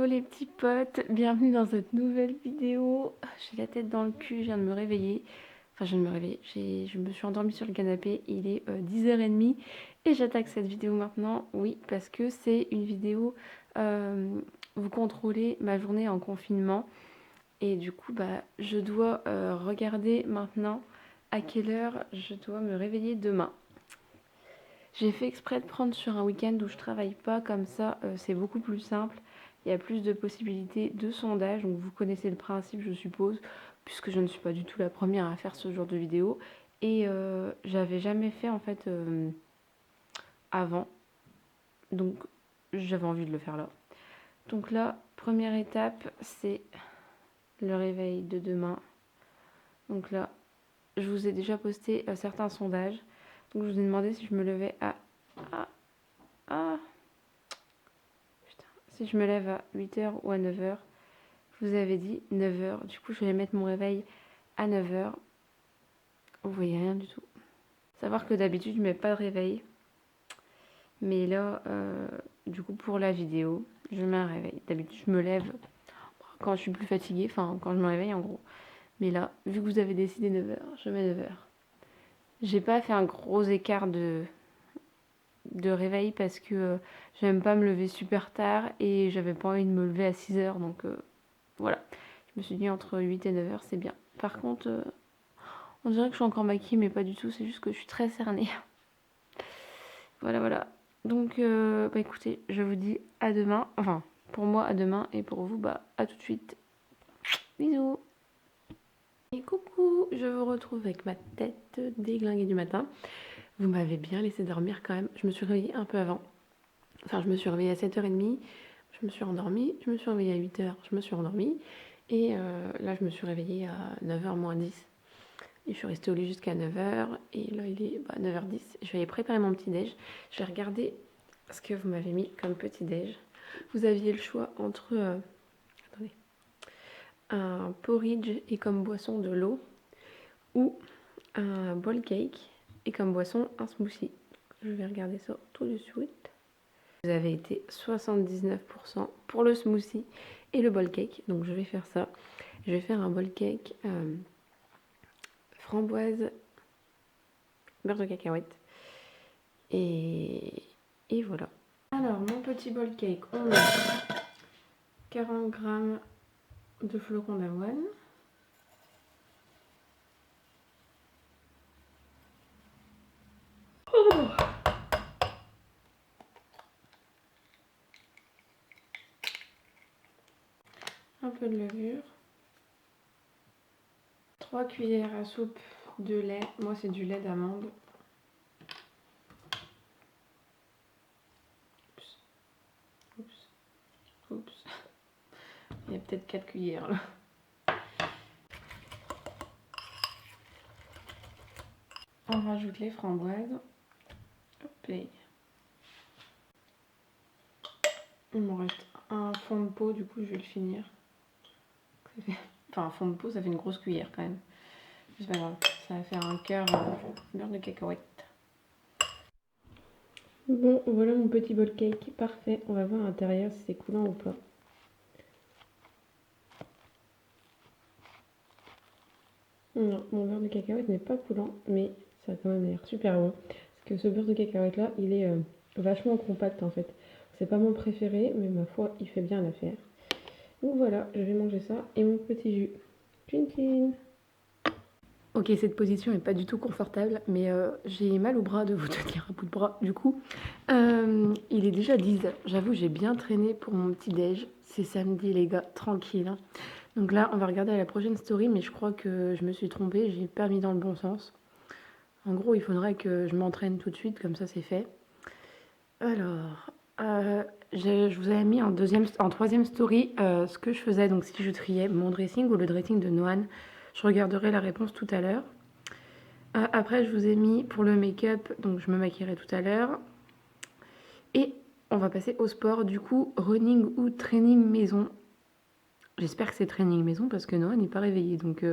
les petits potes, bienvenue dans cette nouvelle vidéo. J'ai la tête dans le cul, je viens de me réveiller. Enfin, je viens de me réveiller, je me suis endormie sur le canapé, il est 10h30 et j'attaque cette vidéo maintenant. Oui, parce que c'est une vidéo, vous contrôlez ma journée en confinement. Et du coup, je dois regarder maintenant à quelle heure je dois me réveiller demain. J'ai fait exprès de prendre sur un week-end où je travaille pas, comme ça c'est beaucoup plus simple. Il y a plus de possibilités de sondage, donc vous connaissez le principe je suppose, puisque je ne suis pas du tout la première à faire ce genre de vidéo. Et j'avais jamais fait en fait avant, donc j'avais envie de le faire là. Donc là, première étape, c'est le réveil de demain. Donc là, je vous ai déjà posté certains sondages. Donc je vous ai demandé si je me levais si je me lève à 8h ou à 9h. Je vous avais dit 9h. Du coup, je vais mettre mon réveil à 9h. Vous voyez rien du tout. Savoir que d'habitude, je ne mets pas de réveil. Mais là, du coup, pour la vidéo, je mets un réveil. D'habitude, je me lève quand je suis plus fatiguée. Enfin, quand je me réveille, en gros. Mais là, vu que vous avez décidé 9h, je mets 9h. J'ai pas fait un gros écart de réveil parce que j'aime pas me lever super tard et j'avais pas envie de me lever à 6h. Donc voilà. Je me suis dit entre 8 et 9h, c'est bien. Par contre, on dirait que je suis encore maquillée, mais pas du tout. C'est juste que je suis très cernée. Voilà. Donc, écoutez, je vous dis à demain. Enfin, pour moi, à demain. Et pour vous, à tout de suite. Bisous. Et coucou, je vous retrouve avec ma tête déglinguée du matin. Vous m'avez bien laissé dormir quand même. Je me suis réveillée un peu avant. Enfin, je me suis réveillée à 7h30. Je me suis endormie. Je me suis réveillée à 8h. Je me suis endormie. Et là, je me suis réveillée à 9h moins 10. Et je suis restée au lit jusqu'à 9h. Et là, il est 9h10. Je vais aller préparer mon petit-déj. Je vais regarder ce que vous m'avez mis comme petit-déj. Vous aviez le choix entre attendez, un porridge et comme boisson de l'eau ou un bowl cake et comme boisson un smoothie. Je vais regarder ça tout de suite. Vous avez été 79% pour le smoothie et le bowl cake. Donc je vais faire ça. Je vais faire un bowl cake framboise, beurre de cacahuète. Et voilà. Alors, mon petit bowl cake, on met 40 g de flocons d'avoine. Oh, un peu de levure. 3 cuillères à soupe de lait. Moi, c'est du lait d'amande. Oups. Il y a peut-être 4 cuillères là. On rajoute les framboises. Hop, et il me reste un fond de pot, du coup je vais le finir. Enfin, un fond de pot, ça fait une grosse cuillère quand même. C'est pas grave, ça va faire un cœur beurre de cacahuète. Bon, voilà mon petit bowl cake, parfait. On va voir à l'intérieur si c'est coulant ou pas. Non, mon beurre de cacahuète n'est pas coulant, mais ça a quand même l'air super bon. Parce que ce beurre de cacahuète là, il est vachement compact en fait. C'est pas mon préféré, mais ma foi, il fait bien l'affaire. Donc voilà, je vais manger ça et mon petit jus. Tchin tchin. Ok, cette position est pas du tout confortable, mais j'ai mal au bras de vous tenir un bout de bras. Du coup, il est déjà 10h. J'avoue, j'ai bien traîné pour mon petit déj. C'est samedi, les gars, tranquille. Hein. Donc là, on va regarder à la prochaine story, mais je crois que je me suis trompée. J'ai pas mis dans le bon sens. En gros, il faudrait que je m'entraîne tout de suite, comme ça c'est fait. Alors, je vous avais mis en troisième story ce que je faisais. Donc si je triais mon dressing ou le dressing de Noan. Je regarderai la réponse tout à l'heure. Après, je vous ai mis pour le make-up, donc je me maquillerai tout à l'heure. Et on va passer au sport, du coup, running ou training maison. J'espère que c'est training maison parce que Noah n'est pas réveillé, donc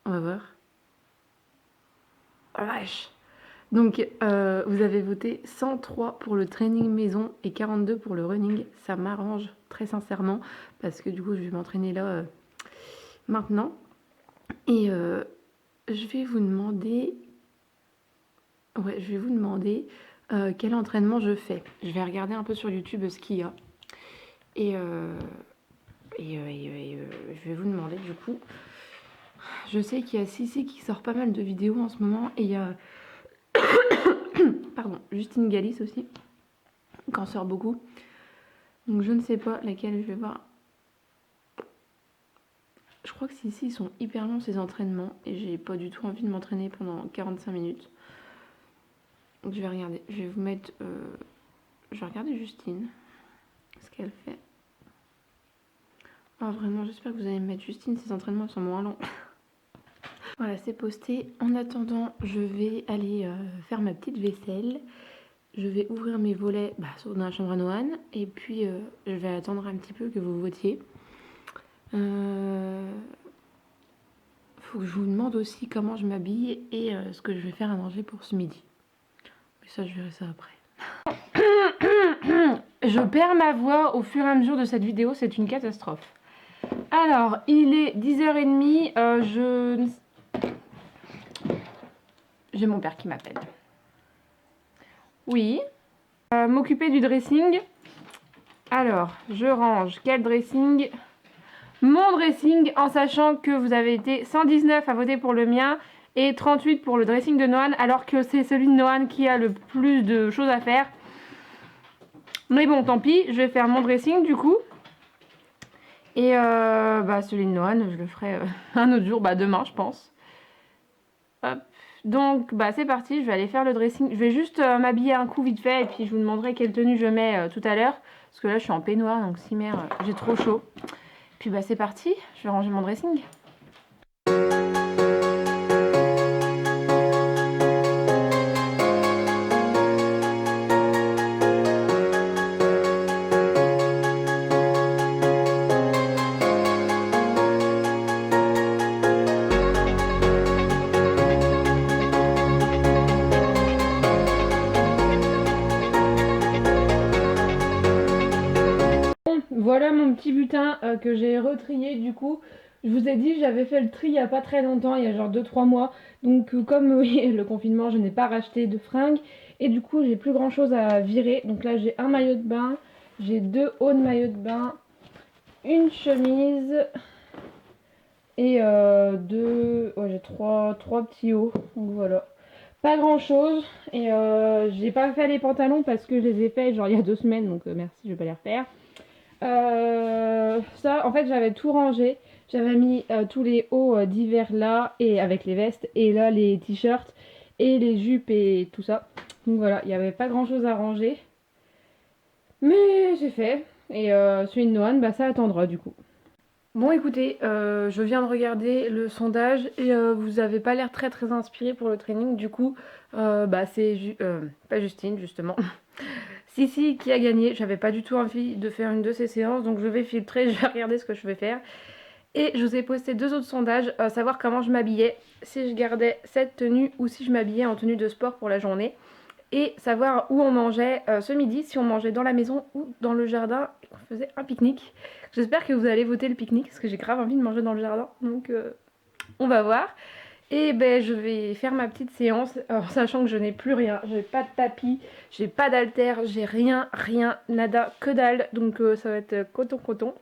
on va voir. Oh la vache. Donc, vous avez voté 103 pour le training maison et 42 pour le running. Ça m'arrange très sincèrement parce que du coup, je vais m'entraîner là maintenant. Et je vais vous demander... Ouais, je vais vous demander quel entraînement je fais. Je vais regarder un peu sur YouTube ce qu'il y a. Et je vais vous demander du coup. Je sais qu'il y a Sissi qui sort pas mal de vidéos en ce moment. Et il y a pardon, Justine Galis aussi, qui en sort beaucoup. Donc je ne sais pas laquelle je vais voir. Je crois que Sissi, ils sont hyper longs ces entraînements. Et j'ai pas du tout envie de m'entraîner pendant 45 minutes. Donc je vais regarder. Je vais vous mettre... je vais regarder Justine. Ce qu'elle fait. Ah vraiment, j'espère que vous allez me mettre Justine. Ces entraînements sont moins longs. Voilà, c'est posté. En attendant, je vais aller faire ma petite vaisselle. Je vais ouvrir mes volets dans la chambre à Noan. Et puis, je vais attendre un petit peu que vous votiez. Faut que je vous demande aussi comment je m'habille et ce que je vais faire à manger pour ce midi. Mais ça, je verrai ça après. Je perds ma voix au fur et à mesure de cette vidéo. C'est une catastrophe. Alors, il est 10h30. J'ai mon père qui m'appelle. Oui. M'occuper du dressing. Alors, je range. Quel dressing? Mon dressing, en sachant que vous avez été 119 à voter pour le mien et 38 pour le dressing de Noan, alors que c'est celui de Noan qui a le plus de choses à faire. Mais bon, tant pis, je vais faire mon dressing du coup. Et celui de Noan, je le ferai un autre jour, demain je pense. Hop. Donc c'est parti, je vais aller faire le dressing. Je vais juste m'habiller un coup vite fait et puis je vous demanderai quelle tenue je mets tout à l'heure. Parce que là je suis en peignoir, donc si merde, j'ai trop chaud. Puis c'est parti, je vais ranger mon dressing. Voilà mon petit butin que j'ai retrié du coup. Je vous ai dit, j'avais fait le tri il n'y a pas très longtemps, il y a genre 2-3 mois. Donc comme oui, le confinement, je n'ai pas racheté de fringues. Et du coup, j'ai plus grand chose à virer. Donc là, j'ai un maillot de bain, j'ai 2 hauts de maillot de bain, une chemise et j'ai trois petits hauts. Donc voilà. Pas grand chose. Et j'ai pas fait les pantalons parce que je les ai faits genre il y a 2 semaines. Donc merci, je vais pas les refaire. Ça, en fait, j'avais tout rangé. J'avais mis tous les hauts d'hiver là, et avec les vestes, et là les t-shirts, et les jupes et tout ça. Donc voilà, il n'y avait pas grand chose à ranger. Mais j'ai fait. Et celui de Noan, ça attendra du coup. Bon écoutez, je viens de regarder le sondage et vous avez pas l'air très très inspiré pour le training. Du coup, c'est pas Justine justement. Sissi qui a gagné. J'avais pas du tout envie de faire une de ces séances, donc je vais filtrer, je vais regarder ce que je vais faire. Et je vous ai posté 2 autres sondages, savoir comment je m'habillais, si je gardais cette tenue ou si je m'habillais en tenue de sport pour la journée. Et savoir où on mangeait ce midi, si on mangeait dans la maison ou dans le jardin et qu'on faisait un pique-nique. J'espère que vous allez voter le pique-nique parce que j'ai grave envie de manger dans le jardin, donc on va voir. Et je vais faire ma petite séance en sachant que je n'ai plus rien. J'ai pas de tapis, j'ai pas d'haltère, j'ai rien, nada, que dalle. Donc ça va être coton.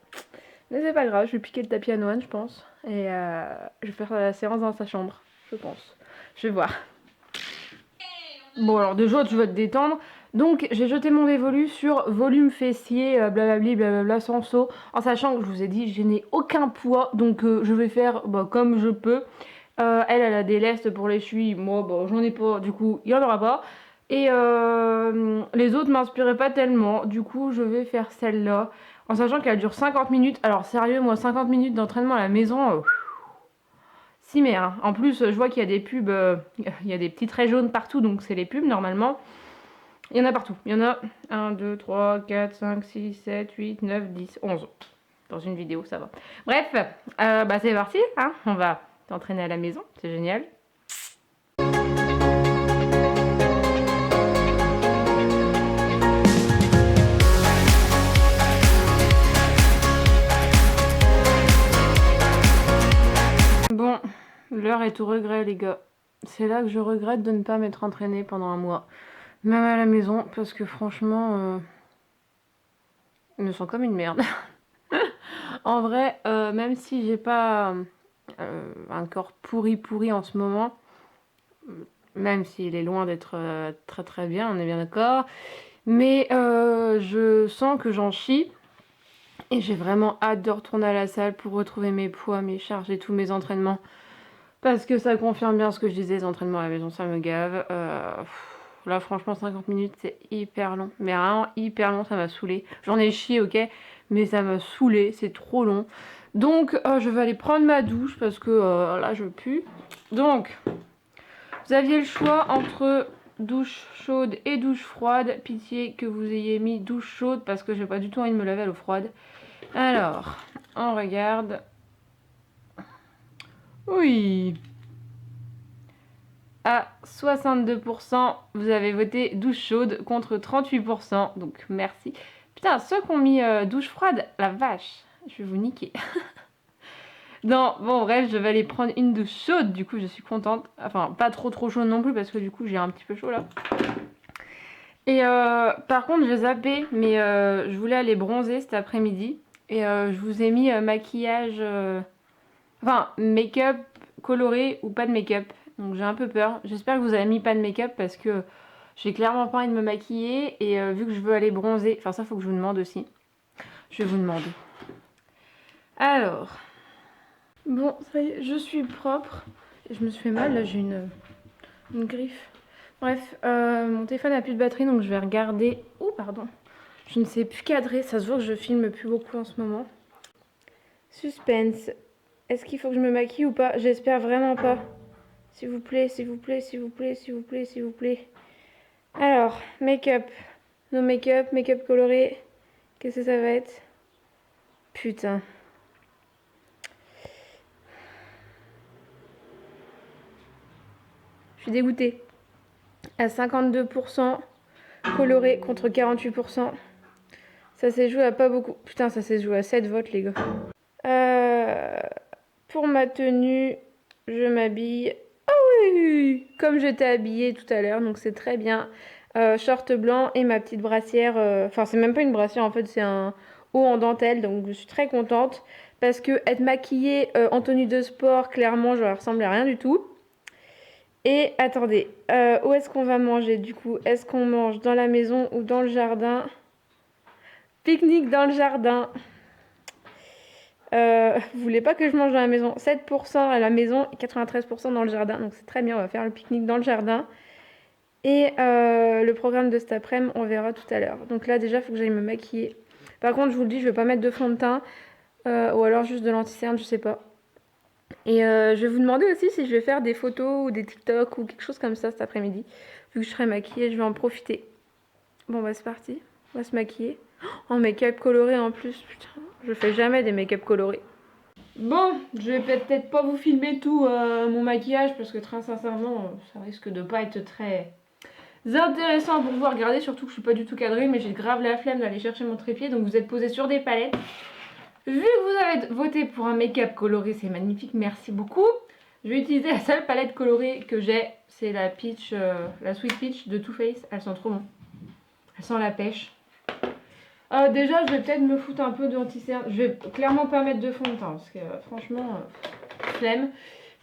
Mais c'est pas grave, je vais piquer le tapis à Noan, je pense. Et je vais faire la séance dans sa chambre, je pense. Je vais voir. Bon alors déjà tu vas te détendre. Donc j'ai jeté mon dévolu sur volume fessier, blablabla, sans saut. En sachant que je vous ai dit, je n'ai aucun poids. Donc je vais faire comme je peux. Elle a des lestes pour les chevilles. Moi j'en ai pas, du coup il n'y en aura pas. Et les autres m'inspiraient pas tellement. Du coup je vais faire celle-là. En sachant qu'elle dure 50 minutes. Alors sérieux, moi 50 minutes d'entraînement à la maison... Si mais hein. En plus je vois qu'il y a des pubs, il y a des petits traits jaunes partout, donc c'est les pubs normalement. Il y en a partout, il y en a 1, 2, 3, 4, 5, 6, 7, 8, 9, 10, 11. Dans une vidéo ça va. Bref, c'est parti, hein. On va t'entraîner à la maison, c'est génial. malheur est au regret, les gars. C'est là que je regrette de ne pas m'être entraînée pendant un mois. Même à la maison, parce que franchement, je me sens comme une merde. En vrai, même si j'ai pas un corps pourri en ce moment, même s'il est loin d'être très très bien, on est bien d'accord, mais je sens que j'en chie. Et j'ai vraiment hâte de retourner à la salle pour retrouver mes poids, mes charges et tous mes entraînements. Parce que ça confirme bien ce que je disais, les entraînements à la maison, ça me gave. Là, franchement, 50 minutes, c'est hyper long. Mais vraiment hyper long, ça m'a saoulé. J'en ai chié, ok, mais ça m'a saoulé, c'est trop long. Donc, je vais aller prendre ma douche parce que là, je pue. Donc, vous aviez le choix entre douche chaude et douche froide. Pitié que vous ayez mis douche chaude parce que j'ai pas du tout envie de me laver à l'eau froide. Alors, on regarde. Oui. À 62%, vous avez voté douche chaude contre 38%. Donc, merci. Putain, ceux qui ont mis douche froide, la vache. Je vais vous niquer. Non, bon, bref, je vais aller prendre une douche chaude. Du coup, je suis contente. Enfin, pas trop chaude non plus parce que du coup, j'ai un petit peu chaud là. Et par contre, j'ai zappé, mais je voulais aller bronzer cet après-midi. Et je vous ai mis maquillage... Enfin, make-up coloré ou pas de make-up. Donc j'ai un peu peur. J'espère que vous avez mis pas de make-up parce que j'ai clairement pas envie de me maquiller. Et vu que je veux aller bronzer... Enfin, ça, faut que je vous demande aussi. Je vais vous demander. Alors... Bon, ça y est, je suis propre. Je me suis fait mal, là, j'ai une griffe. Bref, mon téléphone n'a plus de batterie, donc je vais regarder... Oh, pardon. Je ne sais plus cadrer. Ça se voit que je filme plus beaucoup en ce moment. Suspense. Est-ce qu'il faut que je me maquille ou pas? J'espère vraiment pas. S'il vous plaît, s'il vous plaît, s'il vous plaît, s'il vous plaît, s'il vous plaît. Alors, make-up. No make-up, make-up coloré. Qu'est-ce que ça va être? Putain. Je suis dégoûtée. À 52% coloré contre 48%. Ça s'est joué à pas beaucoup. Putain, ça s'est joué à 7 votes, les gars. Pour ma tenue, je m'habille... Oui, comme j'étais habillée tout à l'heure, donc c'est très bien. Short blanc et ma petite brassière. Enfin, c'est même pas une brassière, en fait, c'est un haut en dentelle, donc je suis très contente. Parce que être maquillée en tenue de sport, clairement, je ressemble à rien du tout. Et attendez, où est-ce qu'on va manger du coup? Est-ce qu'on mange dans la maison ou dans le jardin? Pique-nique dans le jardin. Vous voulez pas que je mange dans la maison? 7% à la maison et 93% dans le jardin. Donc c'est très bien, on va faire le pique-nique dans le jardin. Et le programme de cet après-midi, on verra tout à l'heure. Donc là déjà, il faut que j'aille me maquiller. Par contre, je vous le dis, je vais pas mettre de fond de teint. Ou alors juste de l'anti-cerne, je sais pas. Et je vais vous demander aussi si je vais faire des photos ou des TikTok ou quelque chose comme ça cet après-midi. Vu que je serai maquillée, je vais en profiter. Bon bah c'est parti, on va se maquiller. En make-up coloré en plus, putain, je fais jamais des make-up colorés. Bon, je vais peut-être pas vous filmer tout mon maquillage parce que très sincèrement, ça risque de pas être très intéressant pour vous regarder, surtout que je suis pas du tout cadrée, mais j'ai grave la flemme d'aller chercher mon trépied, donc vous êtes posé sur des palettes. Vu que vous avez voté pour un make-up coloré, c'est magnifique, merci beaucoup. Je vais utiliser la seule palette colorée que j'ai, c'est la Peach, la Sweet Peach de Too Faced. Elles sont trop bonnes. Elles sont la pêche. Déjà, je vais peut-être me foutre un peu d'anti-cerne. Je vais clairement pas mettre de fond de teint parce que franchement, flemme.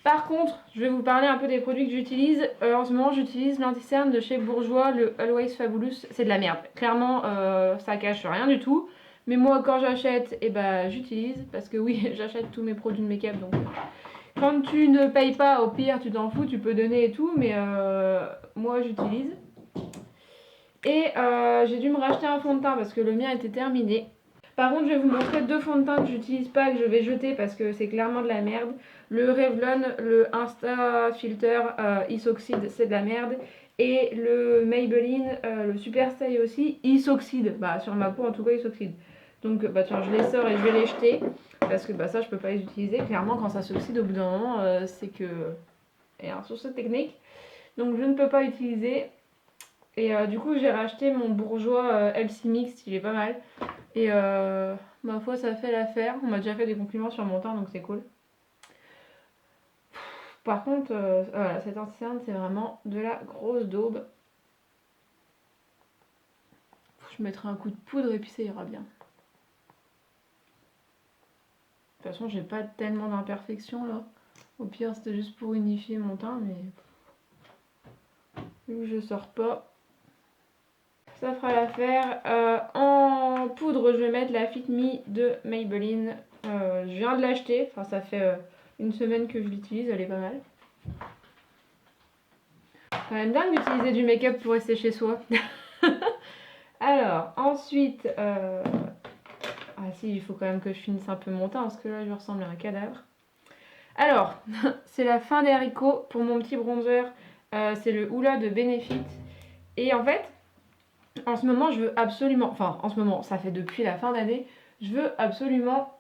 Par contre, je vais vous parler un peu des produits que j'utilise. En ce moment, j'utilise l'anti-cerne de chez Bourjois, le Always Fabulous. C'est de la merde. Clairement, ça cache rien du tout. Mais moi, quand j'achète, eh ben, j'utilise. Parce que oui, j'achète tous mes produits de make-up. Donc, quand tu ne payes pas, au pire, tu t'en fous, tu peux donner et tout. Mais moi, j'utilise. Et j'ai dû me racheter un fond de teint parce que le mien était terminé. Par contre, je vais vous montrer deux fonds de teint que j'utilise pas, que je vais jeter parce que c'est clairement de la merde. Le Revlon, le Insta Filter Isoxide, c'est de la merde. Et le Maybelline, le Super Style aussi, Isoxide. Bah, sur ma peau, en tout cas, Isoxide. Donc, bah tiens, je les sors et je vais les jeter. Parce que bah, ça, je peux pas les utiliser. Clairement, quand ça s'oxyde au bout d'un moment, c'est que... il y a un source technique. Donc, je ne peux pas utiliser. Et du coup, j'ai racheté mon Bourjois LC Mix, il est pas mal. Et ma foi, ça fait l'affaire. On m'a déjà fait des compliments sur mon teint, donc c'est cool. Par contre, voilà, cette anti-cerne, c'est vraiment de la grosse daube. Je mettrai un coup de poudre et puis ça ira bien. De toute façon, j'ai pas tellement d'imperfections là. Au pire, c'était juste pour unifier mon teint, mais vu que je sors pas, ça fera l'affaire. En poudre, je vais mettre la Fit Me de Maybelline. Je viens de l'acheter, enfin ça fait une semaine que je l'utilise, elle est pas mal. Quand même dingue d'utiliser du make-up pour rester chez soi. Alors, ensuite, ah si, il faut quand même que je finisse un peu mon teint parce que là, je ressemble à un cadavre. Alors, c'est la fin des haricots pour mon petit bronzer. C'est le Hoola de Benefit. Et en fait, en ce moment, je veux absolument... Enfin, en ce moment, ça fait depuis la fin d'année. Je veux absolument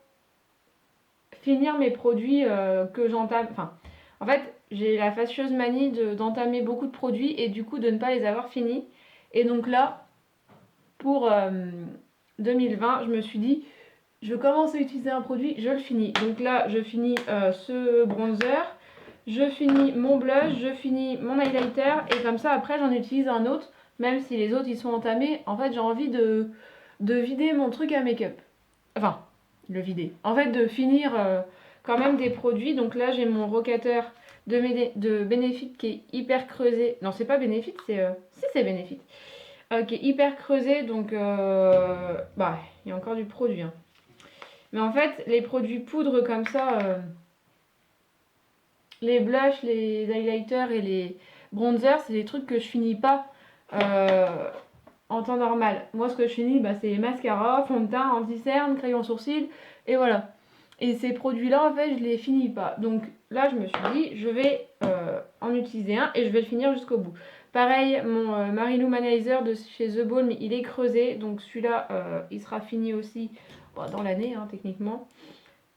finir mes produits que j'entame. Enfin, en fait, j'ai la fâcheuse manie d'entamer beaucoup de produits et du coup de ne pas les avoir finis. Et donc là, pour 2020, je me suis dit, je commence à utiliser un produit, je le finis. Donc là, je finis ce bronzer, je finis mon blush, je finis mon highlighter et comme ça, après, j'en utilise un autre. Même si les autres, ils sont entamés, en fait, j'ai envie de vider mon truc à make-up. Enfin, le vider. En fait, de finir quand même des produits. Donc là, j'ai mon rocateur de Benefit qui est hyper creusé. Non, c'est pas Benefit, c'est... Si, c'est Benefit. Qui est hyper creusé, donc... bah, il y a encore du produit. Hein. Mais en fait, les produits poudre comme ça... les blushs, les highlighters et les bronzers, c'est des trucs que je finis pas en temps normal. Moi, ce que je finis, bah, c'est mascara, fond de teint, anti-cerne, crayon sourcil, et voilà. Et ces produits-là, en fait, je les finis pas. Donc là, je me suis dit, je vais en utiliser un et je vais le finir jusqu'au bout. Pareil, mon Marilumanizer de chez The Balm, il est creusé. Donc celui-là, il sera fini aussi dans l'année, hein, techniquement.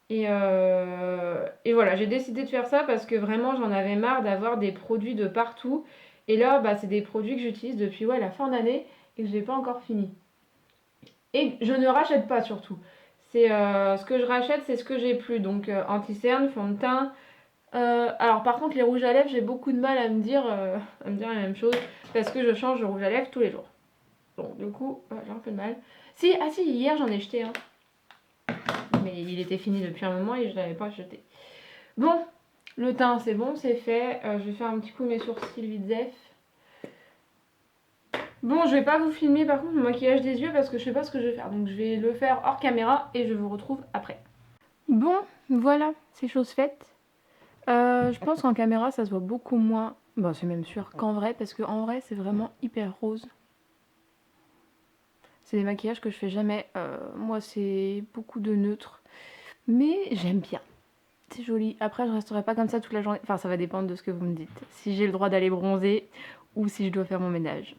Et voilà, j'ai décidé de faire ça parce que vraiment, j'en avais marre d'avoir des produits de partout. Et là, bah, c'est des produits que j'utilise depuis la fin d'année et que je n'ai pas encore fini. Et je ne rachète pas surtout. C'est ce que je rachète, c'est ce que j'ai plus. Donc anti-cerne, fond de teint. Alors par contre, les rouges à lèvres, j'ai beaucoup de mal à me dire la même chose parce que je change de rouge à lèvres tous les jours. Donc du coup, j'ai un peu de mal. Si, hier j'en ai jeté un. Mais il était fini depuis un moment et je ne l'avais pas jeté. Bon, le teint c'est bon, c'est fait. Je vais faire un petit coup mes sourcils vite zef. Bon, je vais pas vous filmer par contre le maquillage des yeux parce que je sais pas ce que je vais faire. Donc je vais le faire hors caméra et je vous retrouve après. Bon, voilà, c'est chose faite. Je pense qu'en caméra ça se voit beaucoup moins. Bon, c'est même sûr qu'en vrai, parce qu'en vrai c'est vraiment hyper rose. C'est des maquillages que je fais jamais. Moi c'est beaucoup de neutre. Mais j'aime bien. C'est joli. Après je resterai pas comme ça toute la journée. Enfin ça va dépendre de ce que vous me dites. Si j'ai le droit d'aller bronzer ou si je dois faire mon ménage.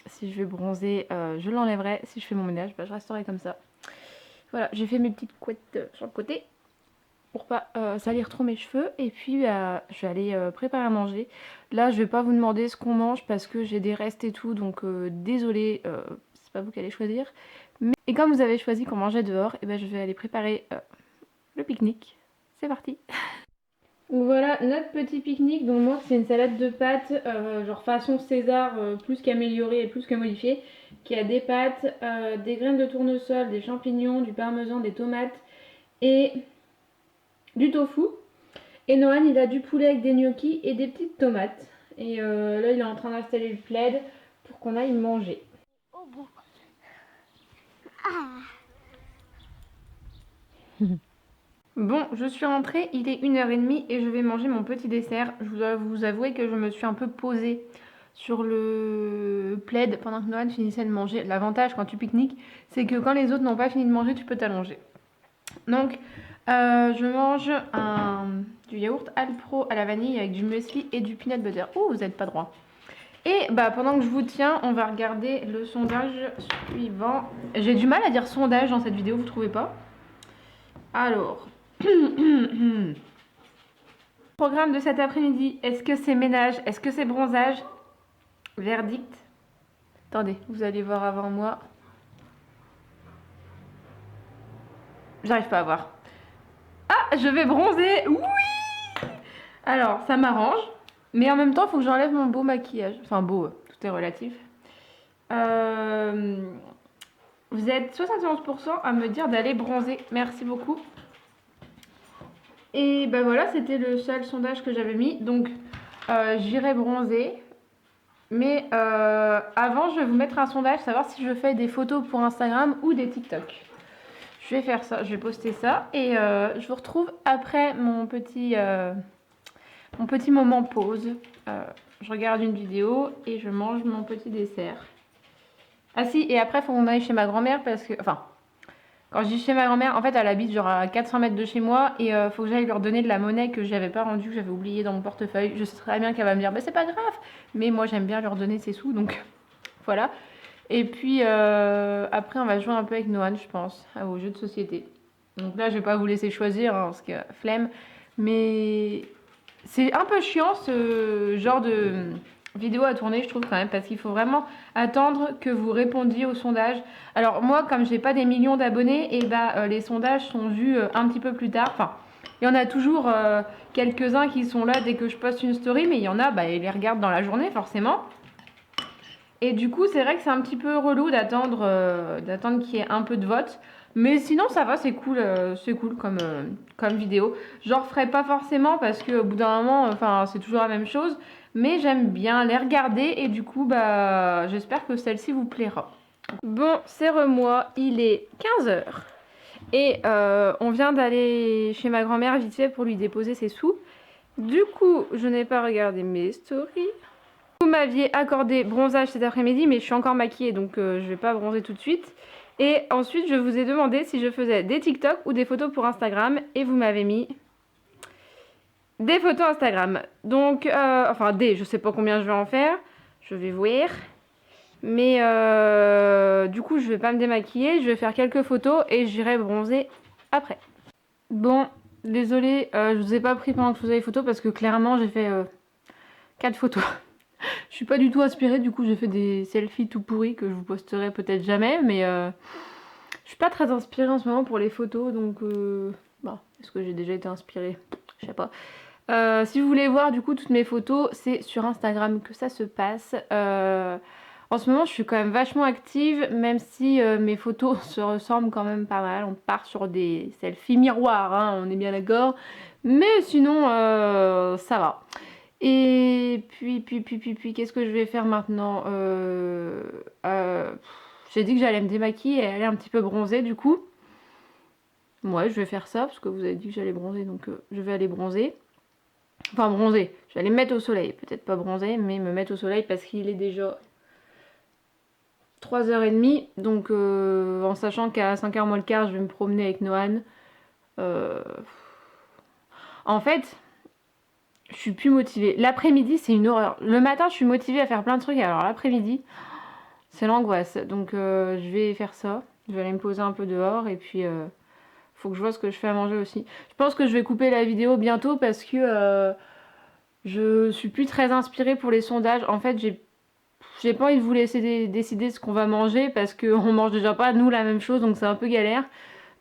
Si je vais bronzer, je l'enlèverai. Si je fais mon ménage, bah, je resterai comme ça. Voilà, j'ai fait mes petites couettes sur le côté pour pas salir trop mes cheveux. Et puis, je vais aller préparer à manger. Là, je vais pas vous demander ce qu'on mange parce que j'ai des restes et tout. Donc, désolé, c'est pas vous qui allez choisir. Et comme vous avez choisi qu'on mangeait dehors, et ben, je vais aller préparer le pique-nique. C'est parti. Donc voilà notre petit pique-nique. Donc moi c'est une salade de pâtes genre façon César plus qu'améliorée et plus que modifiée, qui a des pâtes, des graines de tournesol, des champignons, du parmesan, des tomates et du tofu. Et Nohan il a du poulet avec des gnocchis et des petites tomates. Et là il est en train d'installer le plaid pour qu'on aille manger. Oh bon. Ah. Bon, je suis rentrée, il est 1h30 et je vais manger mon petit dessert. Je dois vous avouer que je me suis un peu posée sur le plaid pendant que Nohan finissait de manger. L'avantage quand tu pique-niques, c'est que quand les autres n'ont pas fini de manger, tu peux t'allonger. Donc, je mange du yaourt Alpro à la vanille avec du muesli et du peanut butter. Oh, vous n'êtes pas droit. Et bah, pendant que je vous tiens, on va regarder le sondage suivant. J'ai du mal à dire sondage dans cette vidéo, vous trouvez pas? Alors... Programme de cet après-midi, est-ce que c'est ménage? Est-ce que c'est bronzage? Verdict. Attendez, vous allez voir avant moi. J'arrive pas à voir. Ah, je vais bronzer. Oui. Alors, ça m'arrange, mais en même temps, il faut que j'enlève mon beau maquillage. Enfin, beau, tout est relatif. Euh, Vous êtes 71% à me dire d'aller bronzer. Merci beaucoup. Et ben voilà, c'était le seul sondage que j'avais mis. Donc, j'irai bronzer. Mais avant, je vais vous mettre un sondage, savoir si je fais des photos pour Instagram ou des TikTok. Je vais faire ça, je vais poster ça. Et je vous retrouve après mon petit moment pause. Je regarde une vidéo et je mange mon petit dessert. Ah si, et après, il faut qu'on aille chez ma grand-mère parce que... Enfin, quand je dis chez ma grand-mère, en fait, elle habite genre à 400 mètres de chez moi et faut que j'aille lui redonner de la monnaie que j'avais pas rendue, que j'avais oubliée dans mon portefeuille. Je sais très bien qu'elle va me dire, bah c'est pas grave, mais moi j'aime bien lui redonner ses sous, donc voilà. Et puis après, on va jouer un peu avec Noan, je pense, aux jeux de société. Donc là, je vais pas vous laisser choisir, hein, parce que flemme, mais c'est un peu chiant ce genre de vidéo à tourner, je trouve quand même, parce qu'il faut vraiment attendre que vous répondiez au sondage. Alors moi, comme j'ai pas des millions d'abonnés, et bah les sondages sont vus un petit peu plus tard. Enfin, il y en a toujours quelques-uns qui sont là dès que je poste une story, mais il y en a, bah ils les regardent dans la journée forcément. Et du coup, c'est vrai que c'est un petit peu relou d'attendre qu'il y ait un peu de vote. Mais sinon, ça va, c'est cool comme vidéo. J'en referai pas forcément parce qu'au bout d'un moment, enfin, c'est toujours la même chose. Mais j'aime bien les regarder et du coup, bah, j'espère que celle-ci vous plaira. Bon, c'est moi, il est 15h. Et on vient d'aller chez ma grand-mère vite fait pour lui déposer ses sous. Du coup, je n'ai pas regardé mes stories. Vous m'aviez accordé bronzage cet après-midi, mais je suis encore maquillée, donc je vais pas bronzer tout de suite. Et ensuite, je vous ai demandé si je faisais des TikTok ou des photos pour Instagram, et vous m'avez mis des photos Instagram. Donc, enfin je sais pas combien je vais en faire, je vais voir. Mais du coup, je vais pas me démaquiller, je vais faire quelques photos et j'irai bronzer après. Bon, désolée, je vous ai pas pris pendant que je faisais les photos parce que clairement, j'ai fait 4 photos. Je suis pas du tout inspirée, du coup j'ai fait des selfies tout pourris que je vous posterai peut-être jamais, mais je suis pas très inspirée en ce moment pour les photos, donc bah, est-ce que j'ai déjà été inspirée? Je sais pas. Si vous voulez voir du coup toutes mes photos, c'est sur Instagram que ça se passe. En ce moment je suis quand même vachement active, même si mes photos se ressemblent quand même pas mal. On part sur des selfies miroirs, hein, on est bien d'accord. Mais sinon ça va. Et puis, qu'est-ce que je vais faire maintenant j'ai dit que j'allais me démaquiller et aller un petit peu bronzer du coup. Ouais, je vais faire ça parce que vous avez dit que j'allais bronzer, donc je vais aller bronzer. Enfin, bronzer, je vais aller me mettre au soleil. Peut-être pas bronzer, mais me mettre au soleil parce qu'il est déjà 3h30. Donc, en sachant qu'à 5h moins le quart, je vais me promener avec Noan. En fait, je suis plus motivée. L'après-midi, c'est une horreur. Le matin, je suis motivée à faire plein de trucs. Alors, l'après-midi, c'est l'angoisse. Donc, je vais faire ça. Je vais aller me poser un peu dehors. Et puis, faut que je vois ce que je fais à manger aussi. Je pense que je vais couper la vidéo bientôt parce que je suis plus très inspirée pour les sondages. En fait, j'ai pas envie de vous laisser décider ce qu'on va manger parce qu'on mange déjà pas, nous, la même chose. Donc, c'est un peu galère.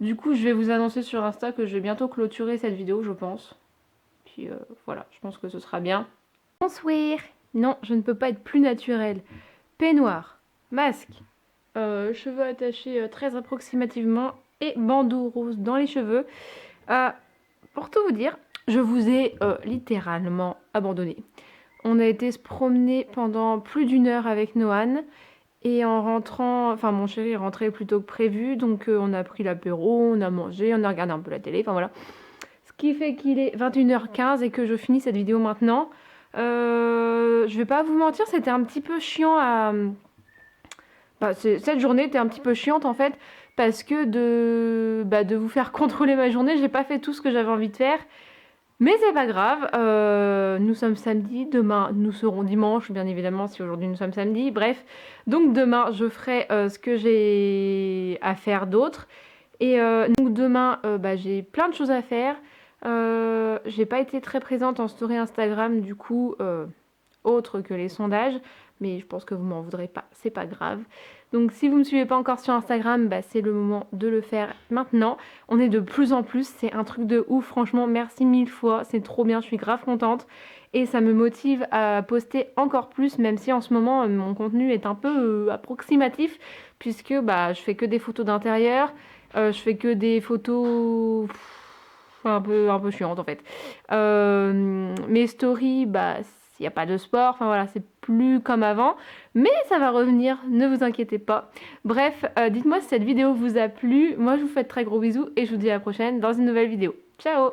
Du coup, je vais vous annoncer sur Insta que je vais bientôt clôturer cette vidéo, je pense. Puis voilà, je pense que ce sera bien. Bonsoir. Non, je ne peux pas être plus naturelle. Peignoir, masque, cheveux attachés très approximativement et bandeau rose dans les cheveux. Pour tout vous dire, je vous ai littéralement abandonné. On a été se promener pendant plus d'une heure avec Noan. Et en rentrant, enfin mon chéri est rentré plus tôt que prévu, donc on a pris l'apéro, on a mangé, on a regardé un peu la télé, enfin voilà. Ce qui fait qu'il est 21h15 et que je finis cette vidéo maintenant. Je vais pas vous mentir, c'était un petit peu chiant à... Bah, cette journée était un petit peu chiante en fait, parce que de vous faire contrôler ma journée, j'ai pas fait tout ce que j'avais envie de faire. Mais c'est pas grave, nous sommes samedi, demain nous serons dimanche, bien évidemment si aujourd'hui nous sommes samedi, bref. Donc demain je ferai ce que j'ai à faire d'autre. Et donc demain j'ai plein de choses à faire. J'ai pas été très présente en story Instagram du coup, autre que les sondages, mais je pense que vous m'en voudrez pas, c'est pas grave. Donc si vous ne me suivez pas encore sur Instagram, bah, c'est le moment de le faire maintenant. On est de plus en plus, c'est un truc de ouf, franchement, merci 1000 fois, c'est trop bien, je suis grave contente. Et ça me motive à poster encore plus, même si en ce moment mon contenu est un peu approximatif, puisque bah, je fais que des photos d'intérieur, je fais que des photos un peu chiantes en fait. Mes stories, bah, il n'y a pas de sport, enfin voilà, c'est plus comme avant, mais ça va revenir, ne vous inquiétez pas. Bref, dites-moi si cette vidéo vous a plu, moi je vous fais de très gros bisous et je vous dis à la prochaine dans une nouvelle vidéo. Ciao!